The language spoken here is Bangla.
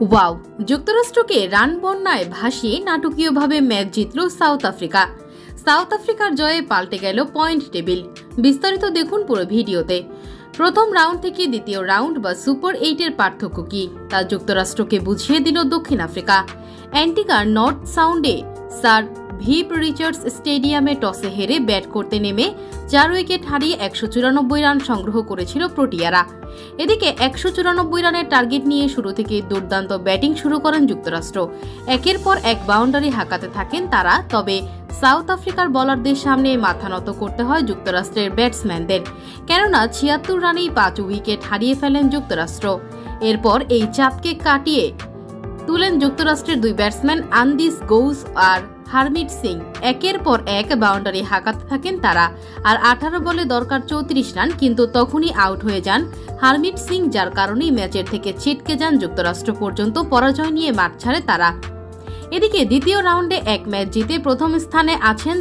ওয়াও, যুক্তরাষ্ট্রকে রান বন্যায় ভাসিয়ে নাটকীয়ভাবে ম্যাচ জিতল সাউথ আফ্রিকা। সাউথ আফ্রিকার জয়ে পাল্টে গেল পয়েন্ট টেবিল। বিস্তারিত দেখুন পুরো ভিডিওতে। প্রথম রাউন্ড থেকে দ্বিতীয় রাউন্ড বা সুপার 8-এর পার্থক্য কি তা যুক্তরাষ্ট্রকে বুঝিয়ে দিল দক্ষিণ আফ্রিকা। অ্যান্টিগার নর্থ সাউন্ডে স্যার ভিপ রিচার্ডস স্টেডিয়ামে টসে হেরে ব্যাট করতে নেমে 4 উইকেট হারিয়ে 194 রান সংগ্রহ করেছিল প্রোটিয়ারা। এদিকে 194 রানের টার্গেট নিয়ে শুরু থেকে দুর্দান্ত ব্যাটিং শুরু করেন যুক্তরাষ্ট্র। একের পর এক বাউন্ডারি হাঁকাতে থাকেন তারা। তবে সাউথ আফ্রিকার বোলারদের সামনে মাথা নত করতে হয় যুক্তরাষ্ট্রের ব্যাটসম্যানদের, কেননা 76 রানেই 5 উইকেট হারিয়ে ফেলেন যুক্তরাষ্ট্র। এরপর এই চাপকে কাটিয়ে তুলেন যুক্তরাষ্ট্রের দুই ব্যাটসম্যান আন্দিস গৌস আর হারমিট সিং। একের পর এক বাউন্ডারি হাঁকাতে থাকেন তারা। আর 18 বলে দরকার 34 রান, কিন্তু তখনই আউট হয়ে যান হারমিট সিং, যার কারণেই ম্যাচের থেকে ছিটকে যান যুক্তরাষ্ট্র। পর্যন্ত পরাজয় নিয়ে মাঠ ছাড়ে তারা। এদিকে দ্বিতীয় রাউন্ডে এক ম্যাচ জিতে প্রথম স্থানে আছেন